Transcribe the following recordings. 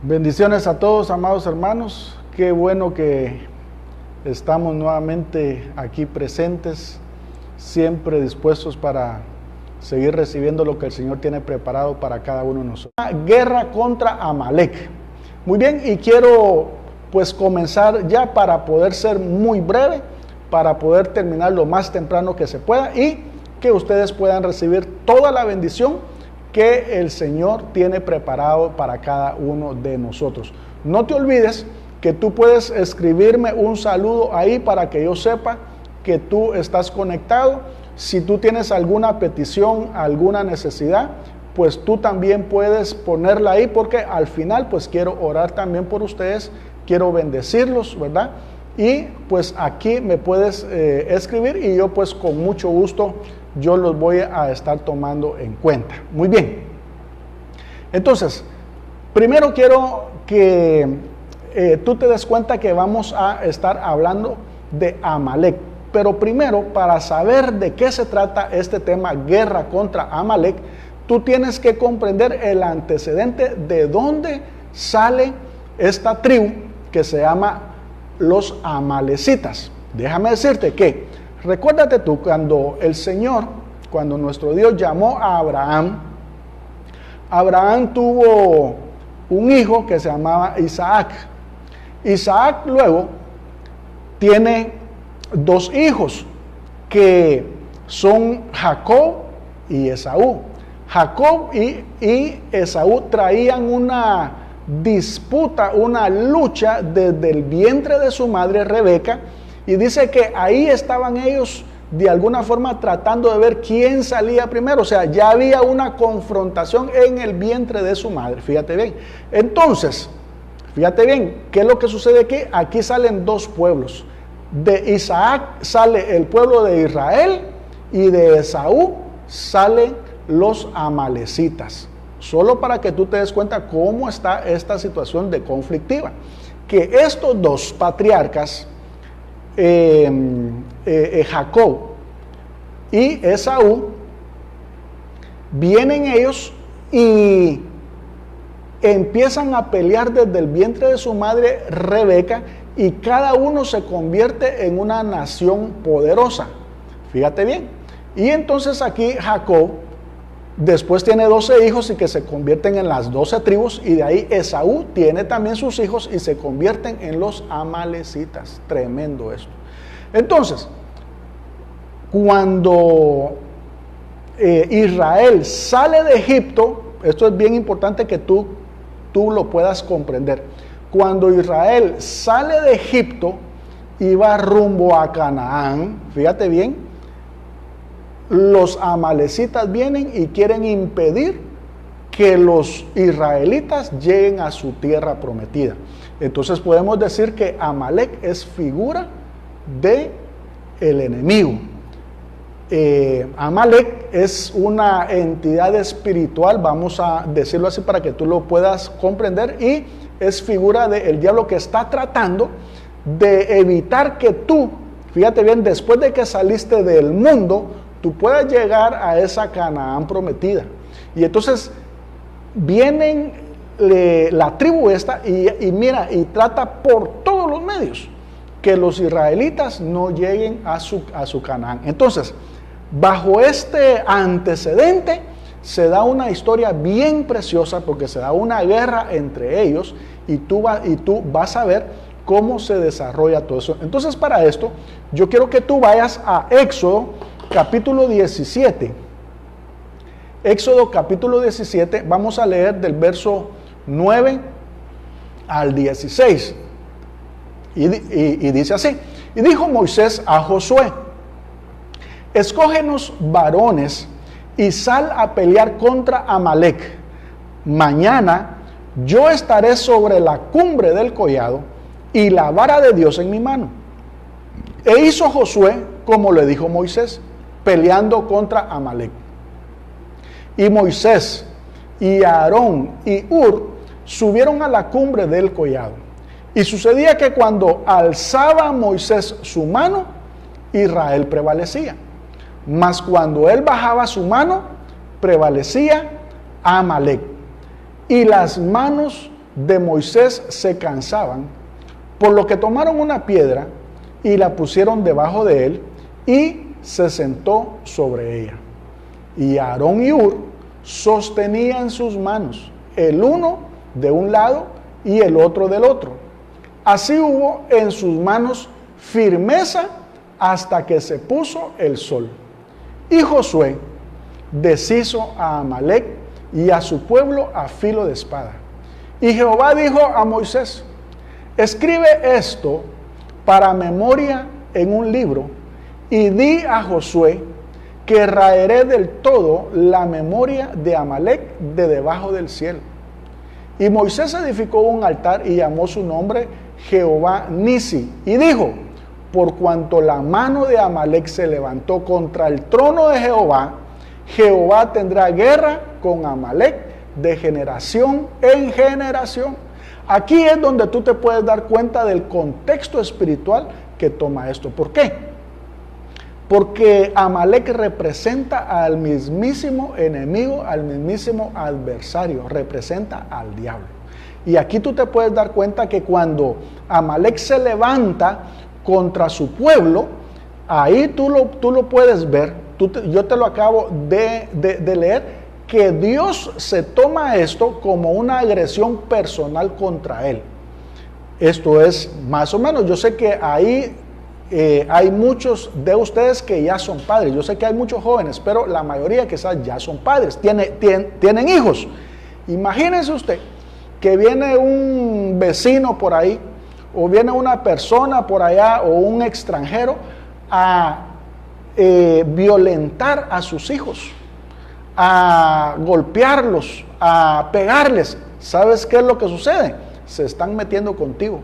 Bendiciones a todos, amados hermanos. Qué bueno que estamos nuevamente aquí presentes, siempre dispuestos para seguir recibiendo lo que el Señor tiene preparado para cada uno de nosotros. Una guerra contra Amalek. Muy bien, y quiero pues comenzar ya para poder ser muy breve, para poder terminar lo más temprano que se pueda y que ustedes puedan recibir toda la bendición que el Señor tiene preparado para cada uno de nosotros. No te olvides que tú puedes escribirme un saludo ahí para que yo sepa que tú estás conectado. Si tú tienes alguna petición, alguna necesidad, pues tú también puedes ponerla ahí, porque al final pues quiero orar también por ustedes, quiero bendecirlos, ¿verdad? Y pues aquí me puedes escribir y yo pues con mucho gusto yo los voy a estar tomando en cuenta. Muy bien. Entonces, primero quiero que tú te des cuenta que vamos a estar hablando de Amalek. Pero primero, para saber de qué se trata este tema, guerra contra Amalek, tú tienes que comprender el antecedente de dónde sale esta tribu que se llama los amalecitas. Déjame decirte que, recuérdate tú, cuando nuestro Dios llamó a Abraham, Abraham tuvo un hijo que se llamaba Isaac. Isaac luego tiene dos hijos que son Jacob y Esaú. Jacob y Esaú traían una disputa, una lucha desde el vientre de su madre Rebeca, y dice que ahí estaban ellos de alguna forma tratando de ver quién salía primero. O sea, ya había una confrontación en el vientre de su madre. Fíjate bien. Entonces, fíjate bien, ¿qué es lo que sucede aquí? Aquí salen dos pueblos. De Isaac sale el pueblo de Israel y de Esaú salen los amalecitas. Solo para que tú te des cuenta cómo está esta situación de conflictiva. Que estos dos patriarcas, Jacob y Esaú, vienen ellos y empiezan a pelear desde el vientre de su madre Rebeca, y cada uno se convierte en una nación poderosa. Fíjate bien. Y entonces aquí Jacob después tiene 12 hijos y que se convierten en las 12 tribus, y de ahí Esaú tiene también sus hijos y se convierten en los amalecitas. Tremendo esto. Entonces, cuando Israel sale de Egipto, esto es bien importante que tú lo puedas comprender. Cuando Israel sale de Egipto y va rumbo a Canaán, fíjate bien, los amalecitas vienen y quieren impedir que los israelitas lleguen a su tierra prometida. Entonces podemos decir que Amalek es figura de el enemigo. Amalek es una entidad espiritual, vamos a decirlo así para que tú lo puedas comprender, y es figura del diablo que está tratando de evitar que tú, fíjate bien, después de que saliste del mundo, tú puedas llegar a esa Canaán prometida. Y entonces vienen la tribu esta y mira, y trata por todos los medios que los israelitas no lleguen a su Canaán. Entonces, bajo este antecedente se da una historia bien preciosa, porque se da una guerra entre ellos, y tú vas a ver cómo se desarrolla todo eso. Entonces, para esto, yo quiero que tú vayas a Éxodo capítulo 17. Éxodo capítulo 17, vamos a leer del verso 9 al 16. Y dice así: y dijo Moisés a Josué: escógenos varones y sal a pelear contra Amalek. Mañana yo estaré sobre la cumbre del collado y la vara de Dios en mi mano. E hizo Josué como le dijo Moisés, peleando contra Amalek. Y Moisés y Aarón y Hur subieron a la cumbre del collado. Y sucedía que cuando alzaba Moisés su mano, Israel prevalecía. Mas cuando él bajaba su mano, prevalecía Amalek. Y las manos de Moisés se cansaban, por lo que tomaron una piedra y la pusieron debajo de él y se sentó sobre ella. Y Aarón y Hur sostenían sus manos, el uno de un lado y el otro del otro. Así hubo en sus manos firmeza hasta que se puso el sol. Y Josué deshizo a Amalec y a su pueblo a filo de espada. Y Jehová dijo a Moisés: escribe esto para memoria en un libro y di a Josué que raeré del todo la memoria de Amalec de debajo del cielo. Y Moisés edificó un altar y llamó su nombre Jehová Nisi, y dijo: por cuanto la mano de Amalec se levantó contra el trono de Jehová, Jehová tendrá guerra con Amalec de generación en generación. Aquí es donde tú te puedes dar cuenta del contexto espiritual que toma esto. ¿Por qué? Porque Amalec representa al mismísimo enemigo, al mismísimo adversario, representa al diablo. Y aquí tú te puedes dar cuenta que cuando Amalec se levanta contra su pueblo, ahí tú lo puedes ver, yo te lo acabo de leer, que Dios se toma esto como una agresión personal contra él. Esto es más o menos, yo sé que ahí hay muchos de ustedes que ya son padres, yo sé que hay muchos jóvenes, pero la mayoría quizás ya son padres, tienen hijos. Imagínense usted que viene un vecino por ahí, o viene una persona por allá, o un extranjero, a violentar a sus hijos, a golpearlos, a pegarles. ¿Sabes qué es lo que sucede? Se están metiendo contigo.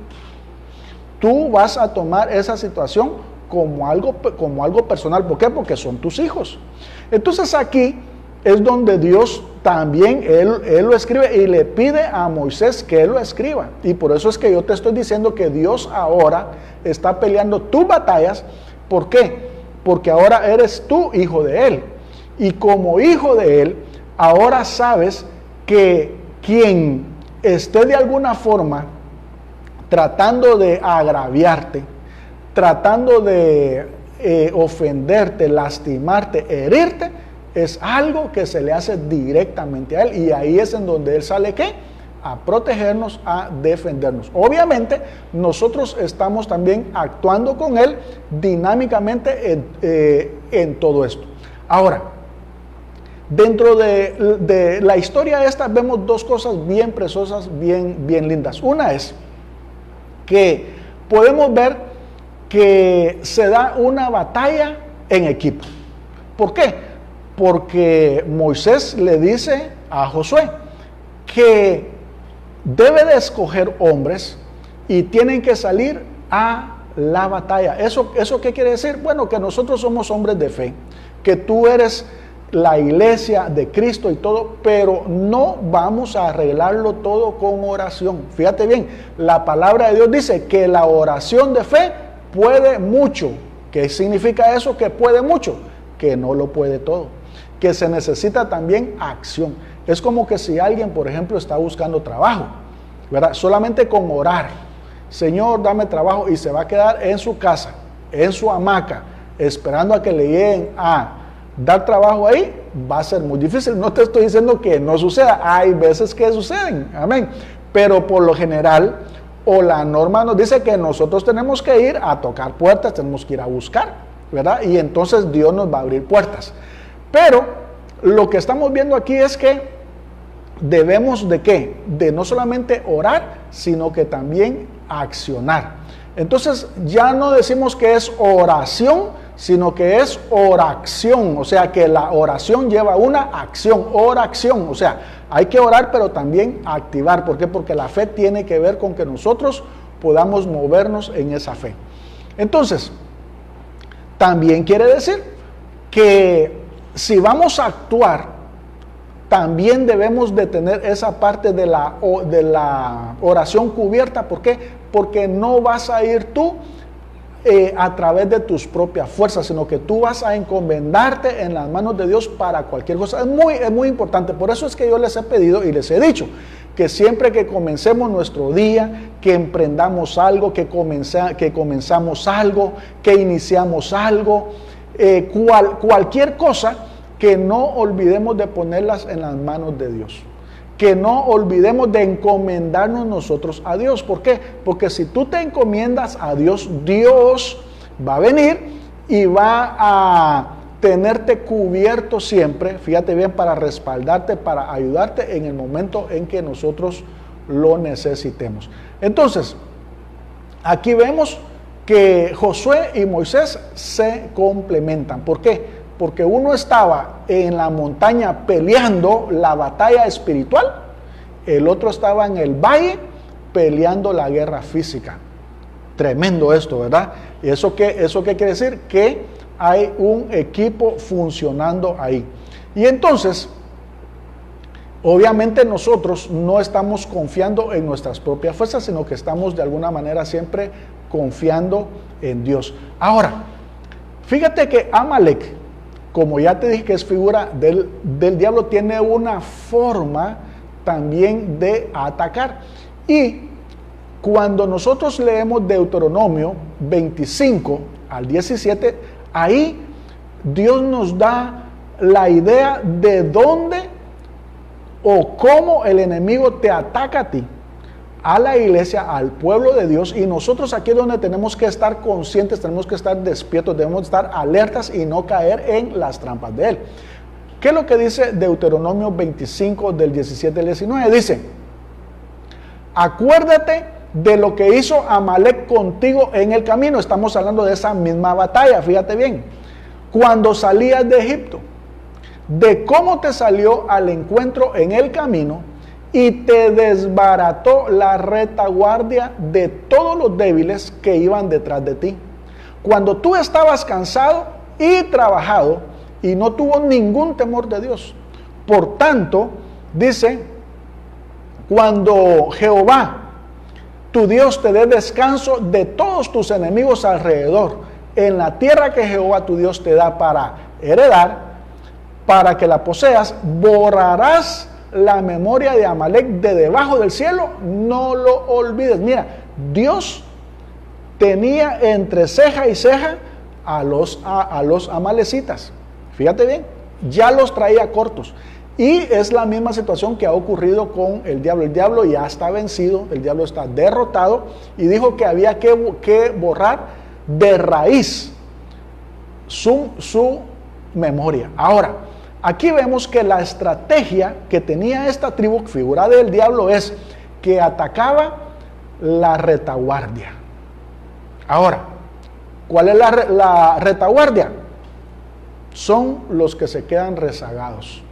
Tú vas a tomar esa situación como algo personal. ¿Por qué? Porque son tus hijos. Entonces aquí es donde Dios también, él lo escribe y le pide a Moisés que él lo escriba. Y por eso es que yo te estoy diciendo que Dios ahora está peleando tus batallas. ¿Por qué? Porque ahora eres tú hijo de Él. Y como hijo de Él, ahora sabes que quien esté de alguna forma tratando de agraviarte, tratando de ofenderte, lastimarte, herirte, es algo que se le hace directamente a Él. Y ahí es en donde Él sale, ¿qué? A protegernos, a defendernos. Obviamente, nosotros estamos también actuando con Él dinámicamente en todo esto. Ahora, dentro de la historia esta vemos dos cosas bien preciosas, bien lindas. Una es que podemos ver que se da una batalla en equipo. ¿Por qué? Porque Moisés le dice a Josué que debe de escoger hombres y tienen que salir a la batalla. ¿Eso qué quiere decir? Bueno, que nosotros somos hombres de fe, que tú eres la iglesia de Cristo y todo, pero no vamos a arreglarlo todo con oración. Fíjate bien, la palabra de Dios dice que la oración de fe puede mucho. ¿Qué significa eso? Que puede mucho, que no lo puede todo, que se necesita también acción. Es como que si alguien, por ejemplo, está buscando trabajo, ¿verdad? Solamente con orar, Señor, dame trabajo, y se va a quedar en su casa, en su hamaca, esperando a que le lleguen a dar trabajo ahí, va a ser muy difícil. No te estoy diciendo que no suceda, hay veces que suceden, amén, pero por lo general, o la norma nos dice que nosotros tenemos que ir a tocar puertas, tenemos que ir a buscar, ¿verdad? Y entonces Dios nos va a abrir puertas. Pero lo que estamos viendo aquí es que debemos de ¿qué? De no solamente orar, sino que también accionar. Entonces ya no decimos que es oración, sino que es oración, o sea que la oración lleva una acción, oración, o sea, hay que orar pero también activar. ¿Por qué? Porque la fe tiene que ver con que nosotros podamos movernos en esa fe. Entonces, también quiere decir que si vamos a actuar, también debemos de tener esa parte de la oración cubierta. ¿Por qué? Porque no vas a ir tú a través de tus propias fuerzas, sino que tú vas a encomendarte en las manos de Dios para cualquier cosa. Es muy importante. Por eso es que yo les he pedido y les he dicho que siempre que comencemos nuestro día, que emprendamos algo, que comenzamos algo, que iniciamos algo, cualquier cosa, que no olvidemos de ponerlas en las manos de Dios. Que no olvidemos de encomendarnos nosotros a Dios. ¿Por qué? Porque si tú te encomiendas a Dios, Dios va a venir y va a tenerte cubierto siempre, fíjate bien, para respaldarte, para ayudarte en el momento en que nosotros lo necesitemos. Entonces, aquí vemos que Josué y Moisés se complementan. ¿Por qué? Porque uno estaba en la montaña peleando la batalla espiritual, el otro estaba en el valle peleando la guerra física. Tremendo esto, ¿verdad? ¿Y eso qué quiere decir? Que hay un equipo funcionando ahí. Y entonces, obviamente nosotros no estamos confiando en nuestras propias fuerzas, sino que estamos de alguna manera siempre confiando en Dios. Ahora, fíjate que Amalek, como ya te dije que es figura del diablo, tiene una forma también de atacar. Y cuando nosotros leemos Deuteronomio 25 al 17, ahí Dios nos da la idea de dónde o cómo el enemigo te ataca a ti, a la iglesia, al pueblo de Dios, y nosotros aquí es donde tenemos que estar conscientes, tenemos que estar despiertos, debemos estar alertas y no caer en las trampas de él. ¿Qué es lo que dice Deuteronomio 25 del 17 al 19? Dice: acuérdate de lo que hizo Amalek contigo en el camino. Estamos hablando de esa misma batalla, fíjate bien, cuando salías de Egipto, de cómo te salió al encuentro en el camino y te desbarató la retaguardia de todos los débiles que iban detrás de ti. Cuando tú estabas cansado y trabajado y no tuvo ningún temor de Dios. Por tanto, dice, cuando Jehová, tu Dios, te dé descanso de todos tus enemigos alrededor, en la tierra que Jehová tu Dios te da para heredar, para que la poseas, borrarás la memoria de Amalek de debajo del cielo, no lo olvides. Mira, Dios tenía entre ceja y ceja a los amalecitas. Fíjate bien, ya los traía cortos. Y es la misma situación que ha ocurrido con el diablo. El diablo ya está vencido, el diablo está derrotado, y dijo que había que borrar de raíz su memoria. Ahora, aquí vemos que la estrategia que tenía esta tribu, figura del diablo, es que atacaba la retaguardia. Ahora, ¿cuál es la retaguardia? Son los que se quedan rezagados.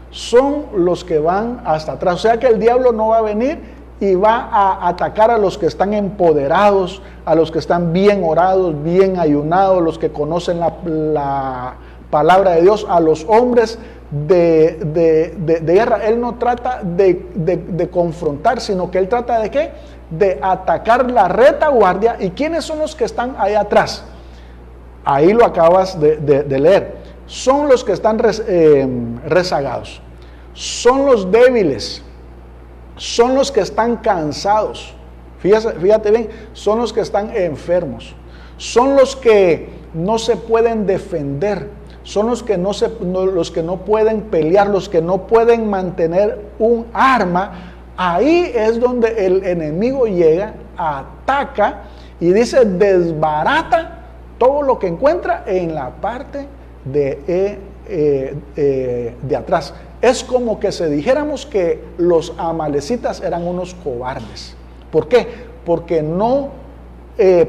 Son los que van hasta atrás. O sea que el diablo no va a venir y va a atacar a los que están empoderados, a los que están bien orados, bien ayunados, los que conocen la palabra de Dios, a los hombres de guerra. Él no trata de confrontar, sino que él trata de ¿qué? De atacar la retaguardia. ¿Y quiénes son los que están ahí atrás? Ahí lo acabas de leer. Son los que están rezagados, son los débiles, son los que están cansados. Fíjate bien, son los que están enfermos, son los que no se pueden defender, son los que no pueden pelear, los que no pueden mantener un arma. Ahí es donde el enemigo llega, ataca y dice, desbarata todo lo que encuentra en la parte de atrás. Es como que se dijéramos que los amalecitas eran unos cobardes. ¿Por qué? Porque no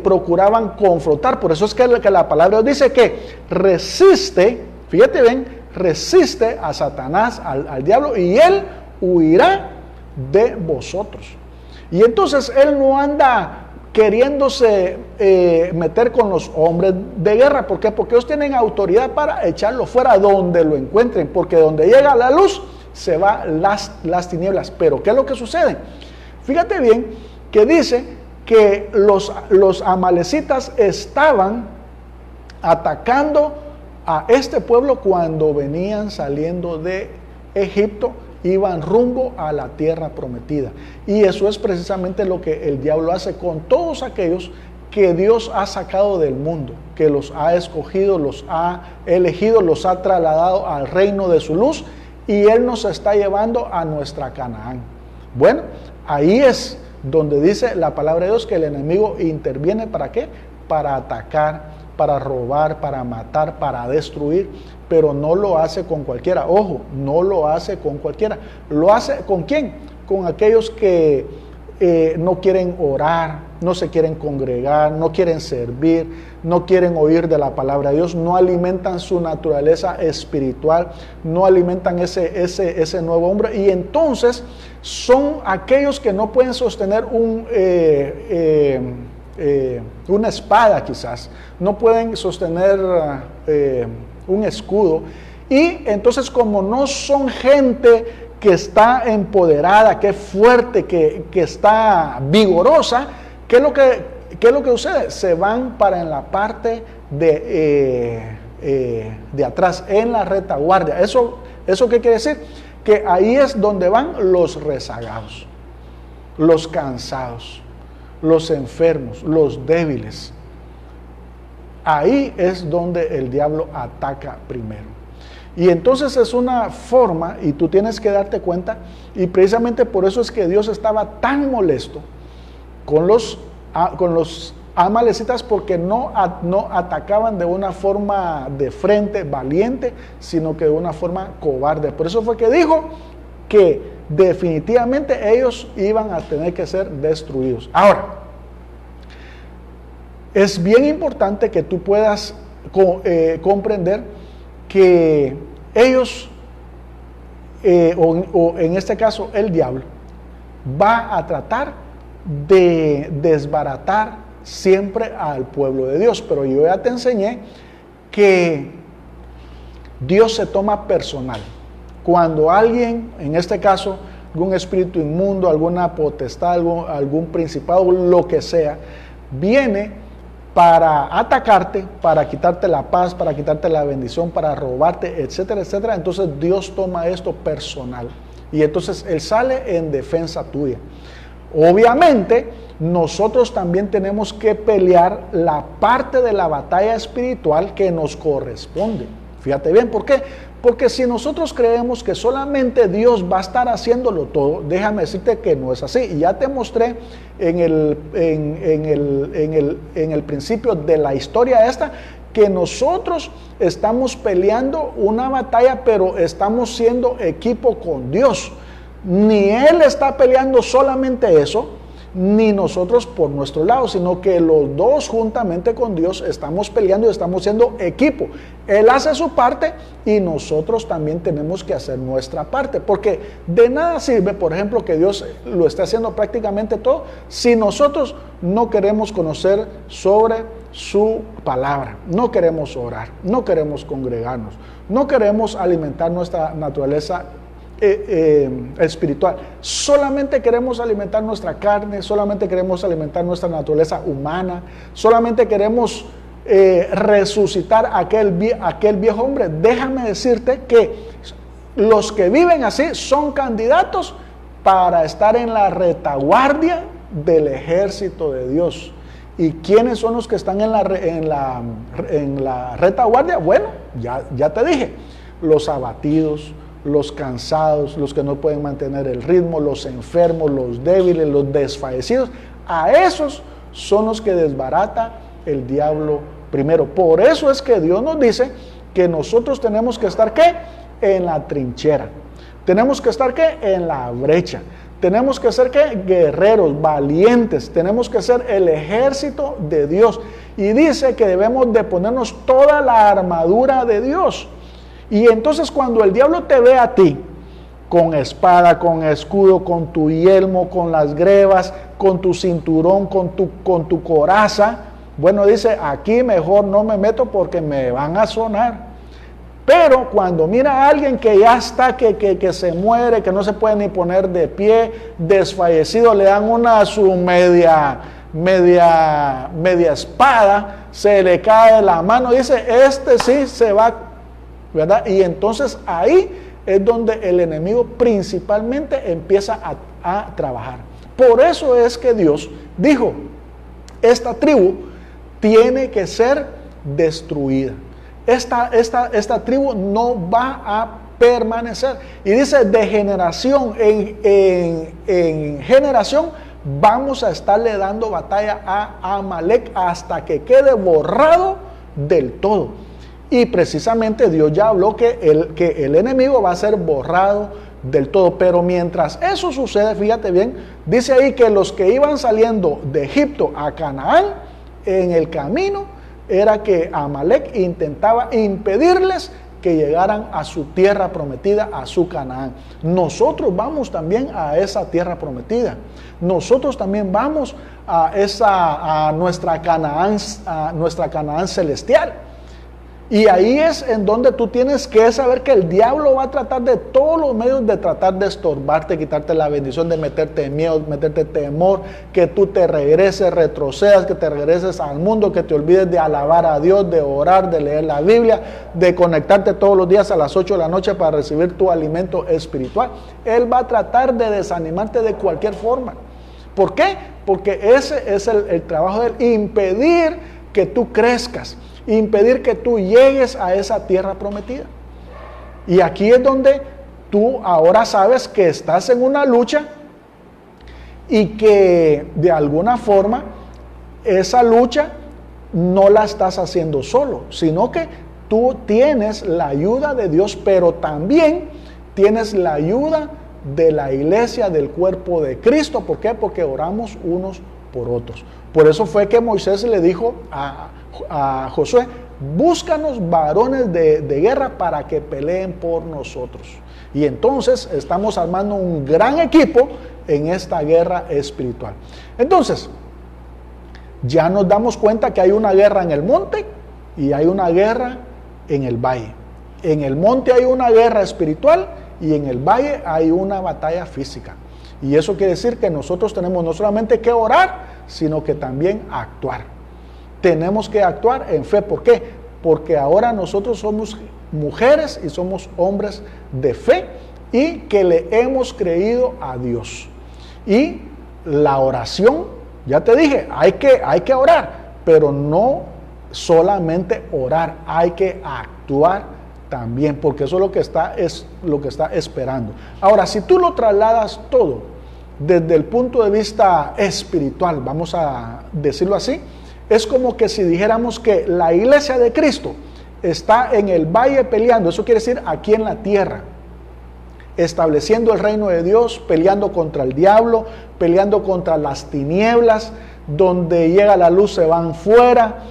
procuraban confrontar. Por eso es que la palabra dice que resiste, fíjate bien, resiste a Satanás, al diablo, y él huirá de vosotros. Y entonces él no anda queriéndose meter con los hombres de guerra. ¿Por qué? Porque ellos tienen autoridad para echarlo fuera donde lo encuentren, porque donde llega la luz se va las tinieblas. Pero ¿qué es lo que sucede? Fíjate bien que dice que los amalecitas estaban atacando a este pueblo cuando venían saliendo de Egipto, iban rumbo a la tierra prometida. Y eso es precisamente lo que el diablo hace con todos aquellos que Dios ha sacado del mundo, que los ha escogido, los ha elegido, los ha trasladado al reino de su luz, y Él nos está llevando a nuestra Canaán. Bueno, ahí es donde dice la palabra de Dios que el enemigo interviene. ¿Para qué? Para atacar, para robar, para matar, para destruir, pero no lo hace con cualquiera. Ojo, no lo hace con cualquiera. ¿Lo hace con quién? Con aquellos que no quieren orar, no se quieren congregar, no quieren servir, no quieren oír de la palabra de Dios, no alimentan su naturaleza espiritual, no alimentan ese nuevo hombre, y entonces son aquellos que no pueden sostener una espada, quizás no pueden sostener un escudo, y entonces, como no son gente que está empoderada, que es fuerte, que está vigorosa, ¿qué es lo que sucede? Se van para en la parte de atrás, en la retaguardia. ¿Eso qué quiere decir? Que ahí es donde van los rezagados, los cansados, los enfermos, los débiles. Ahí es donde el diablo ataca primero. Y entonces es una forma, y tú tienes que darte cuenta, y precisamente por eso es que Dios estaba tan molesto con los amalecitas, porque no atacaban de una forma de frente, valiente, sino que de una forma cobarde. Por eso fue que dijo que definitivamente ellos iban a tener que ser destruidos. Ahora, es bien importante que tú puedas comprender que ellos, o en este caso el diablo, va a tratar de desbaratar siempre al pueblo de Dios. Pero yo ya te enseñé que Dios se toma personal. Cuando alguien, en este caso, algún espíritu inmundo, alguna potestad, algún principado, lo que sea, viene para atacarte, para quitarte la paz, para quitarte la bendición, para robarte, etcétera, etcétera, entonces Dios toma esto personal. Y entonces Él sale en defensa tuya. Obviamente, nosotros también tenemos que pelear la parte de la batalla espiritual que nos corresponde. Fíjate bien, ¿por qué? Porque si nosotros creemos que solamente Dios va a estar haciéndolo todo, déjame decirte que no es así. Y ya te mostré en el principio de la historia esta, que nosotros estamos peleando una batalla, pero estamos siendo equipo con Dios. Ni Él está peleando solamente eso, ni nosotros por nuestro lado, sino que los dos juntamente con Dios estamos peleando y estamos siendo equipo. Él hace su parte y nosotros también tenemos que hacer nuestra parte, porque de nada sirve, por ejemplo, que Dios lo esté haciendo prácticamente todo, si nosotros no queremos conocer sobre su palabra, no queremos orar, no queremos congregarnos, no queremos alimentar nuestra naturaleza espiritual. Solamente queremos alimentar nuestra carne, solamente queremos alimentar nuestra naturaleza humana, solamente queremos resucitar aquel viejo hombre. Déjame decirte que los que viven así son candidatos para estar en la retaguardia del ejército de Dios. ¿Y quiénes son los que están en la retaguardia? Bueno, ya te dije, los abatidos, los cansados, los que no pueden mantener el ritmo, los enfermos, los débiles, los desfallecidos. A esos son los que desbarata el diablo primero. Por eso es que Dios nos dice que nosotros tenemos que estar, ¿qué? En la trinchera. Tenemos que estar, ¿qué? En la brecha. Tenemos que ser, ¿qué? Guerreros, valientes. Tenemos que ser el ejército de Dios. Y dice que debemos de ponernos toda la armadura de Dios. Y entonces cuando el diablo te ve a ti con espada, con escudo, con tu yelmo, con las grebas, con tu cinturón, con tu coraza, bueno, dice, aquí mejor no me meto porque me van a sonar. Pero cuando mira a alguien que ya está, que se muere, que no se puede ni poner de pie, desfallecido, le dan una su media media espada, se le cae de la mano, dice, este sí se va, ¿verdad? Y entonces ahí es donde el enemigo principalmente empieza a trabajar. Por eso es que Dios dijo, esta tribu tiene que ser destruida. Esta tribu no va a permanecer. Y dice, de generación en generación vamos a estarle dando batalla a Amalek hasta que quede borrado del todo. Y precisamente Dios ya habló que el enemigo va a ser borrado del todo. Pero mientras eso sucede, fíjate bien, dice ahí que los que iban saliendo de Egipto a Canaán, en el camino, era que Amalek intentaba impedirles que llegaran a su tierra prometida, a su Canaán. Nosotros vamos también a esa tierra prometida. Nosotros también vamos a nuestra Canaán celestial. Y ahí es en donde tú tienes que saber que el diablo va a tratar de todos los medios de tratar de estorbarte, quitarte la bendición, de meterte miedo, meterte temor, que tú te regreses, retrocedas, que te regreses al mundo, que te olvides de alabar a Dios, de orar, de leer la Biblia, de conectarte todos los días a las 8 de la noche para recibir tu alimento espiritual. Él va a tratar de desanimarte de cualquier forma. ¿Por qué? Porque ese es el trabajo de él, impedir que tú crezcas, impedir que tú llegues a esa tierra prometida. Y aquí es donde tú ahora sabes que estás en una lucha y que de alguna forma esa lucha no la estás haciendo solo, sino que tú tienes la ayuda de Dios, pero también tienes la ayuda de la iglesia, del cuerpo de Cristo. ¿Por qué? Porque oramos unos por otros. Por eso fue que Moisés le dijo a Josué, búscanos varones de guerra para que peleen por nosotros. Y entonces estamos armando un gran equipo en esta guerra espiritual. Entonces, ya nos damos cuenta que hay una guerra en el monte y hay una guerra en el valle. En el monte hay una guerra espiritual y en el valle hay una batalla física. Y eso quiere decir que nosotros tenemos no solamente que orar, sino que también actuar. Tenemos que actuar en fe. ¿Por qué? Porque ahora nosotros somos mujeres y somos hombres de fe y que le hemos creído a Dios. Y la oración, ya te dije, hay que orar, pero no solamente orar, hay que actuar también, porque eso es lo que está esperando. Ahora, si tú lo trasladas todo desde el punto de vista espiritual, vamos a decirlo así, es como que si dijéramos que la iglesia de Cristo está en el valle peleando, eso quiere decir aquí en la tierra, estableciendo el reino de Dios, peleando contra el diablo, peleando contra las tinieblas, donde llega la luz se van fuera,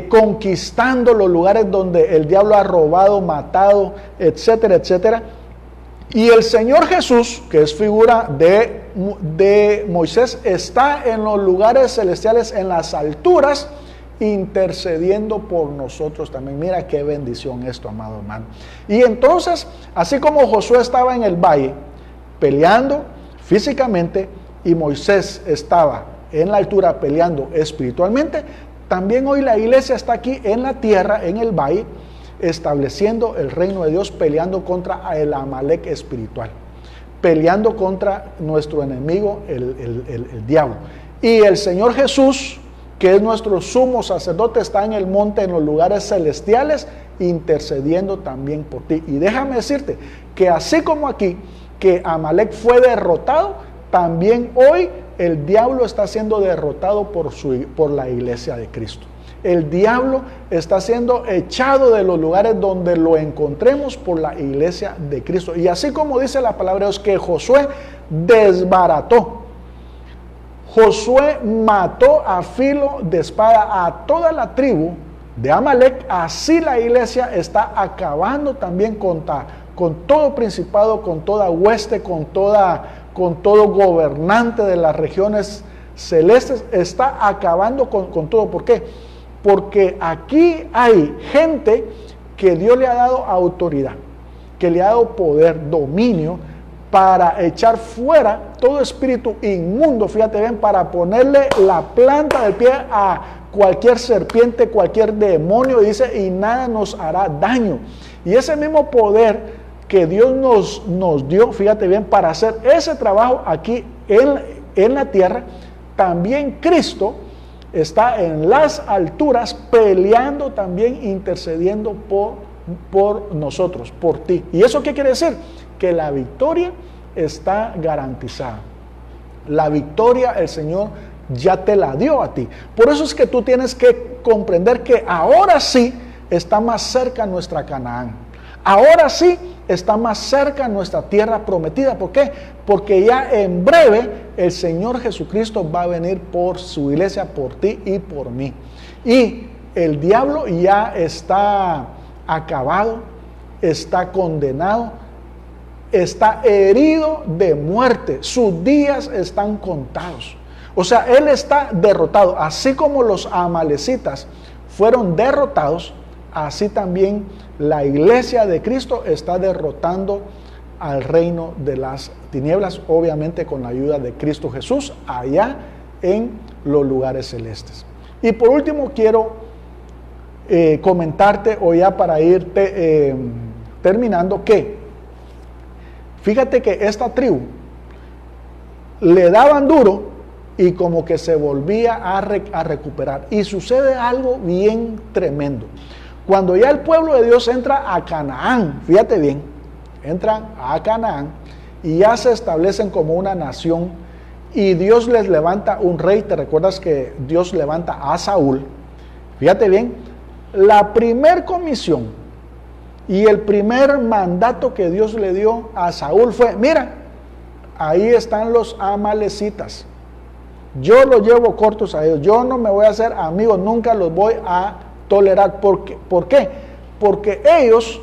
conquistando los lugares donde el diablo ha robado, matado, etcétera, etcétera. Y el Señor Jesús, que es figura de Moisés, está en los lugares celestiales, en las alturas, intercediendo por nosotros también. Mira qué bendición esto, amado hermano. Y entonces, así como Josué estaba en el valle, peleando físicamente, y Moisés estaba en la altura peleando espiritualmente, también hoy la iglesia está aquí en la tierra, en el valle, estableciendo el reino de Dios, peleando contra el Amalek espiritual, peleando contra nuestro enemigo, el diablo. Y el Señor Jesús, que es nuestro sumo sacerdote, está en el monte, en los lugares celestiales, intercediendo también por ti. Y déjame decirte que así como aquí, que Amalek fue derrotado, también hoy el diablo está siendo derrotado por la iglesia de Cristo. El diablo está siendo echado de los lugares donde lo encontremos por la iglesia de Cristo. Y así como dice la palabra de Dios, que Josué desbarató, Josué mató a filo de espada a toda la tribu de Amalek, así la iglesia está acabando también con todo principado, con toda hueste, con todo gobernante de las regiones celestes, está acabando con todo. ¿Por qué? Porque aquí hay gente que Dios le ha dado autoridad, que le ha dado poder, dominio, para echar fuera todo espíritu inmundo, fíjate bien, para ponerle la planta del pie a cualquier serpiente, cualquier demonio, dice, y nada nos hará daño. Y ese mismo poder que Dios nos dio, fíjate bien, para hacer ese trabajo aquí en la tierra, también Cristo está en las alturas peleando también, intercediendo por nosotros, por ti. ¿Y eso qué quiere decir? Que la victoria está garantizada. La victoria el Señor ya te la dio a ti. Por eso es que tú tienes que comprender que ahora sí está más cerca nuestra Canaán. Ahora sí está más cerca nuestra tierra prometida. ¿Por qué? Porque ya en breve el Señor Jesucristo va a venir por su iglesia, por ti y por mí. Y el diablo ya está acabado, está condenado, está herido de muerte. Sus días están contados. O sea, él está derrotado. Así como los amalecitas fueron derrotados, así también la iglesia de Cristo está derrotando al reino de las tinieblas, obviamente con la ayuda de Cristo Jesús, allá en los lugares celestes. Y por último quiero comentarte, o ya para ir terminando, que fíjate que esta tribu le daban duro y como que se volvía a recuperar. Y sucede algo bien tremendo. Cuando ya el pueblo de Dios entra a Canaán, fíjate bien, entran a Canaán y ya se establecen como una nación y Dios les levanta un rey. ¿Te recuerdas que Dios levanta a Saúl? Fíjate bien, la primer comisión y el primer mandato que Dios le dio a Saúl fue: mira, ahí están los amalecitas, yo los llevo cortos a ellos, yo no me voy a hacer amigo, nunca los voy a tolerar. ¿Por qué? Porque ellos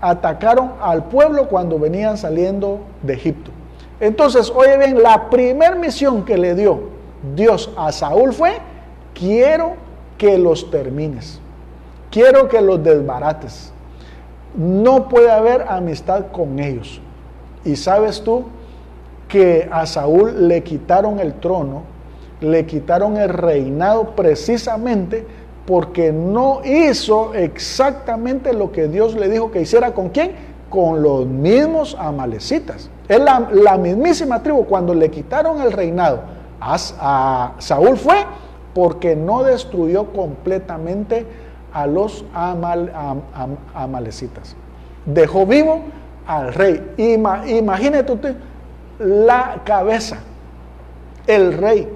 atacaron al pueblo cuando venían saliendo de Egipto. Entonces, oye bien, la primer misión que le dio Dios a Saúl fue: quiero que los termines, quiero que los desbarates, no puede haber amistad con ellos. Y sabes tú que a Saúl le quitaron el trono, le quitaron el reinado precisamente porque no hizo exactamente lo que Dios le dijo que hiciera. ¿Con quién? Con los mismos amalecitas. Es la mismísima tribu. Cuando le quitaron el reinado a Saúl fue porque no destruyó completamente a los amalecitas. Dejó vivo al rey. Imagínate usted, la cabeza, el rey,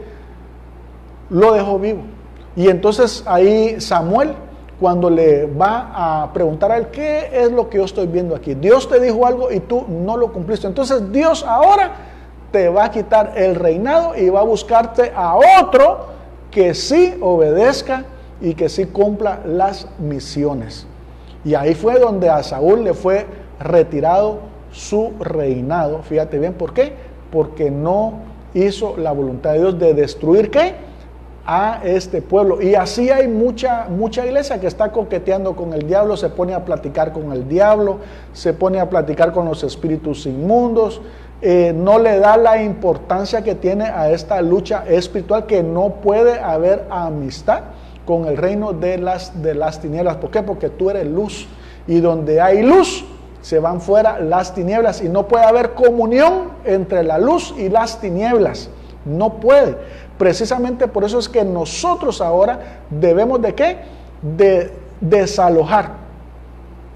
lo dejó vivo. Y entonces ahí Samuel, cuando le va a preguntar a él: ¿qué es lo que yo estoy viendo aquí? Dios te dijo algo y tú no lo cumpliste. Entonces Dios ahora te va a quitar el reinado y va a buscarte a otro que sí obedezca y que sí cumpla las misiones. Y ahí fue donde a Saúl le fue retirado su reinado. Fíjate bien, ¿por qué? Porque no hizo la voluntad de Dios de destruir, ¿qué?, a este pueblo. Y así hay mucha iglesia que está coqueteando con el diablo, se pone a platicar con el diablo, se pone a platicar con los espíritus inmundos, no le da la importancia que tiene a esta lucha espiritual, que no puede haber amistad con el reino de las tinieblas. ¿Por qué? Porque tú eres luz, y donde hay luz se van fuera las tinieblas, y no puede haber comunión entre la luz y las tinieblas, no puede. Precisamente por eso es que nosotros ahora debemos ¿de qué? De desalojar,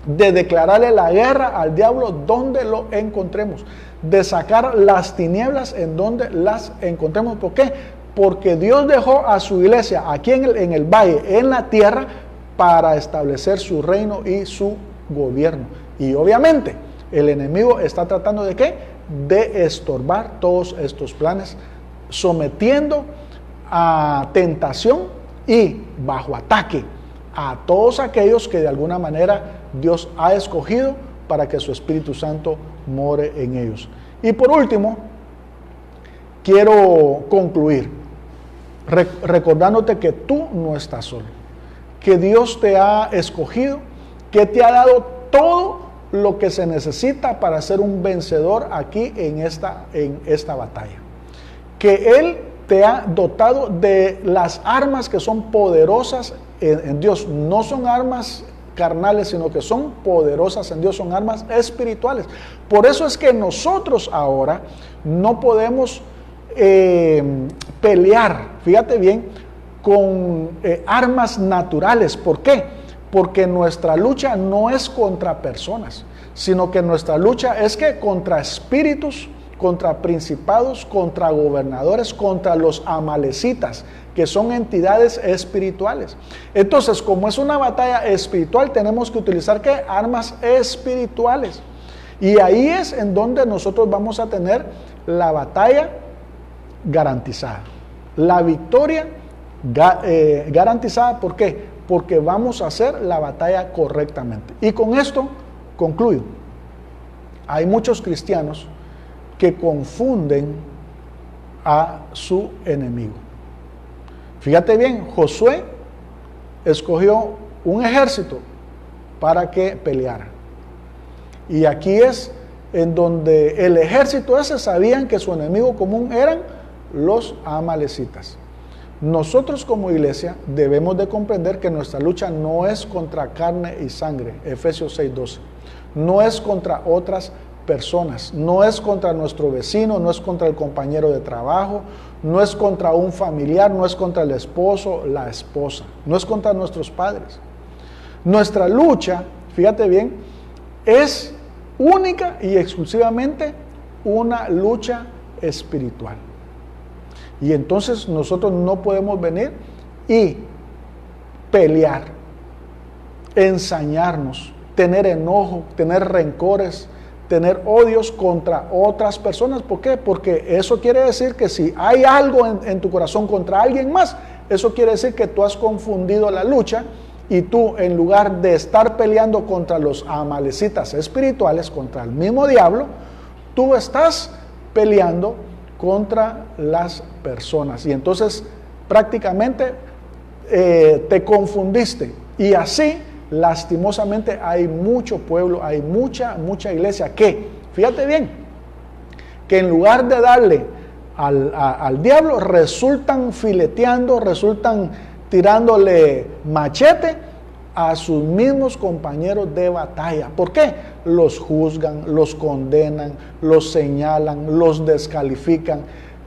de declararle la guerra al diablo donde lo encontremos, de sacar las tinieblas en donde las encontremos. ¿Por qué? Porque Dios dejó a su iglesia aquí en el valle, en la tierra, para establecer su reino y su gobierno. Y obviamente el enemigo está tratando ¿de qué? De estorbar todos estos planes, sometiendo a tentación y bajo ataque a todos aquellos que de alguna manera Dios ha escogido para que su Espíritu Santo more en ellos. Y por último, quiero concluir recordándote que tú no estás solo, que Dios te ha escogido, que te ha dado todo lo que se necesita para ser un vencedor aquí en esta batalla. Que Él te ha dotado de las armas que son poderosas en Dios. No son armas carnales, sino que son poderosas en Dios, son armas espirituales. Por eso es que nosotros ahora no podemos pelear, fíjate bien, con armas naturales. ¿Por qué? Porque nuestra lucha no es contra personas, sino que nuestra lucha es que contra espíritus, contra principados, contra gobernadores, contra los amalecitas, que son entidades espirituales. Entonces, como es una batalla espiritual, tenemos que utilizar ¿qué? Armas espirituales. Y ahí es en donde nosotros vamos a tener la batalla garantizada. La victoria garantizada, ¿por qué? Porque vamos a hacer la batalla correctamente. Y con esto concluyo. Hay muchos cristianos que confunden a su enemigo. Fíjate bien, Josué escogió un ejército para que peleara. Y aquí es en donde el ejército ese sabían que su enemigo común eran los amalecitas. Nosotros como iglesia debemos de comprender que nuestra lucha no es contra carne y sangre, Efesios 6:12. No es contra otras personas, no es contra nuestro vecino, no es contra el compañero de trabajo, no es contra un familiar, no es contra el esposo, la esposa, no es contra nuestros padres. Nuestra lucha, fíjate bien, es única y exclusivamente una lucha espiritual. Y entonces nosotros no podemos venir y pelear, ensañarnos, tener enojo, tener rencores, tener odios contra otras personas. ¿Por qué? Porque eso quiere decir que si hay algo en tu corazón contra alguien más, eso quiere decir que tú has confundido la lucha y tú, en lugar de estar peleando contra los amalecitas espirituales, contra el mismo diablo, tú estás peleando contra las personas. Y entonces prácticamente te confundiste. Y así, lastimosamente, hay mucho pueblo, hay mucha iglesia que, fíjate bien, que en lugar de darle al diablo, resultan fileteando, resultan tirándole machete a sus mismos compañeros de batalla. ¿Por qué? Los juzgan, los condenan, los señalan, los descalifican,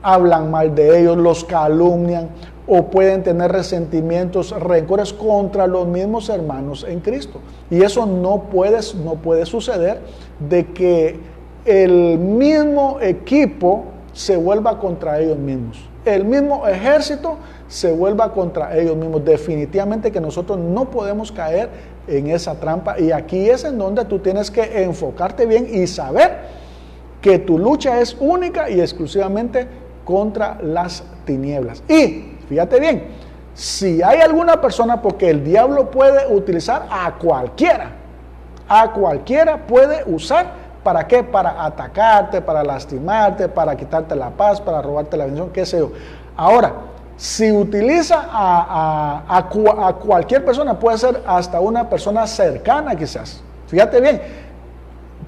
hablan mal de ellos, los calumnian, o pueden tener resentimientos, rencores contra los mismos hermanos en Cristo. Y eso no puede suceder, de que el mismo equipo se vuelva contra ellos mismos. El mismo ejército se vuelva contra ellos mismos. Definitivamente que nosotros no podemos caer en esa trampa. Y aquí es en donde tú tienes que enfocarte bien y saber que tu lucha es única y exclusivamente contra las tinieblas. Y fíjate bien, si hay alguna persona, porque el diablo puede utilizar a cualquiera puede usar, ¿para qué? Para atacarte, para lastimarte, para quitarte la paz, para robarte la bendición, qué sé yo. Ahora, si utiliza a cualquier persona, puede ser hasta una persona cercana quizás. Fíjate bien,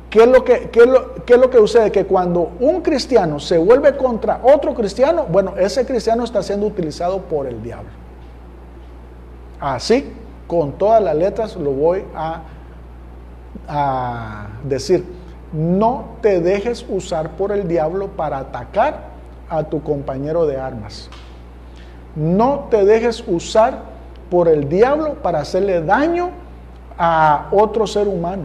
¿qué es lo que sucede? Que cuando un cristiano se vuelve contra otro cristiano, bueno, ese cristiano está siendo utilizado por el diablo. Así, con todas las letras lo voy a decir. No te dejes usar por el diablo para atacar a tu compañero de armas. No te dejes usar por el diablo para hacerle daño a otro ser humano.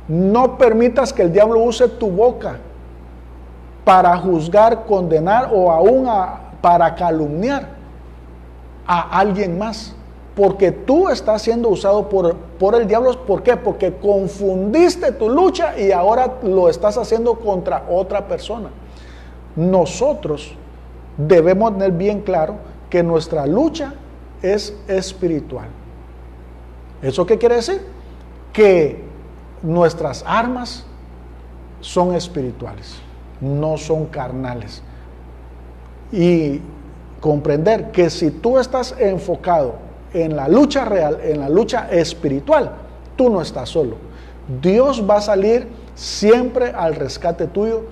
No permitas que el diablo use tu boca para juzgar, condenar o aún para calumniar a alguien más. Porque tú estás siendo usado por el diablo. ¿Por qué? Porque confundiste tu lucha y ahora lo estás haciendo contra otra persona. Nosotros debemos tener bien claro que nuestra lucha es espiritual. ¿Eso qué quiere decir? Que nuestras armas son espirituales, no son carnales. Y comprender que si tú estás enfocado en la lucha real, en la lucha espiritual, tú no estás solo. Dios va a salir siempre al rescate tuyo.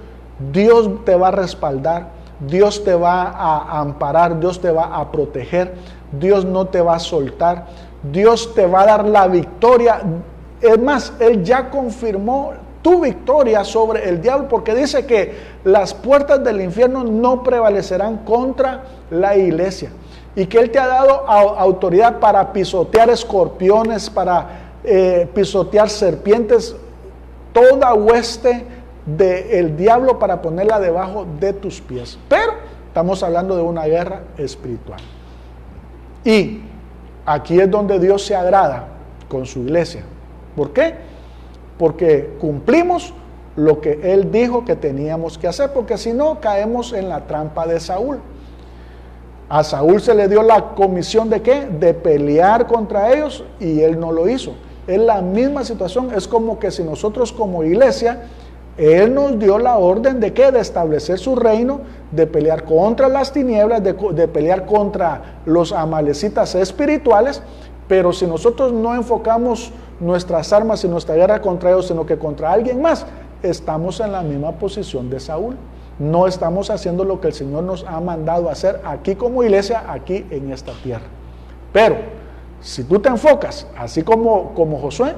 Dios te va a respaldar. Dios te va a amparar. Dios te va a proteger. Dios no te va a soltar. Dios te va a dar la victoria. Es más, Él ya confirmó tu victoria sobre el diablo, porque dice que las puertas del infierno no prevalecerán contra la iglesia, y que Él te ha dado autoridad para pisotear escorpiones, para pisotear serpientes, toda hueste del diablo para ponerla debajo de tus pies. Pero estamos hablando de una guerra espiritual, y aquí es donde Dios se agrada con su iglesia. ¿Por qué? Porque cumplimos lo que Él dijo que teníamos que hacer, porque si no caemos en la trampa de Saúl. A Saúl se le dio la comisión de ¿qué? De pelear contra ellos, y él no lo hizo. Es la misma situación. Es como que si nosotros como iglesia, Él nos dio la orden de ¿qué? De establecer su reino, de pelear contra las tinieblas, de pelear contra los amalecitas espirituales. Pero si nosotros no enfocamos nuestras armas y nuestra guerra contra ellos, sino que contra alguien más, estamos en la misma posición de Saúl. No estamos haciendo lo que el Señor nos ha mandado hacer aquí como iglesia, aquí en esta tierra. Pero si tú te enfocas, así como Josué,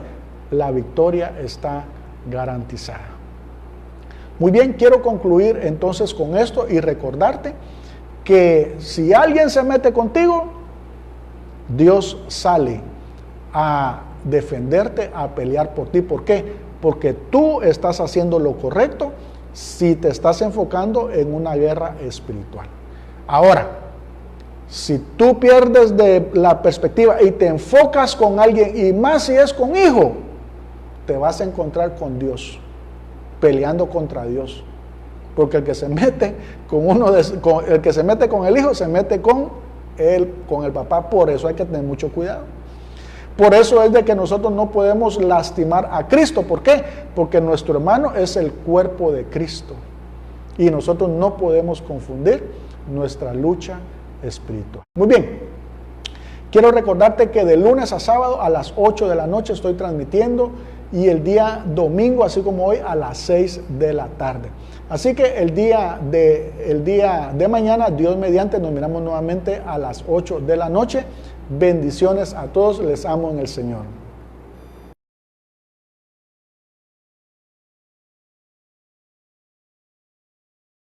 la victoria está garantizada. Muy bien, quiero concluir entonces con esto y recordarte que si alguien se mete contigo, Dios sale a defenderte, a pelear por ti. ¿Por qué? Porque tú estás haciendo lo correcto si te estás enfocando en una guerra espiritual. Ahora, si tú pierdes de la perspectiva y te enfocas con alguien, y más si es con hijo, te vas a encontrar con Dios, peleando contra Dios. Porque el que se mete el que se mete con el hijo, se mete con el papá. Por eso hay que tener mucho cuidado. Por eso es de que nosotros no podemos lastimar a Cristo. ¿Por qué? Porque nuestro hermano es el cuerpo de Cristo, y nosotros no podemos confundir nuestra lucha espiritual. Muy bien, quiero recordarte que de lunes a sábado a las 8 de la noche estoy transmitiendo, y el día domingo, así como hoy, a las 6 de la tarde. Así que el día de mañana, Dios mediante, nos miramos nuevamente a las 8 de la noche. Bendiciones a todos, les amo en el Señor.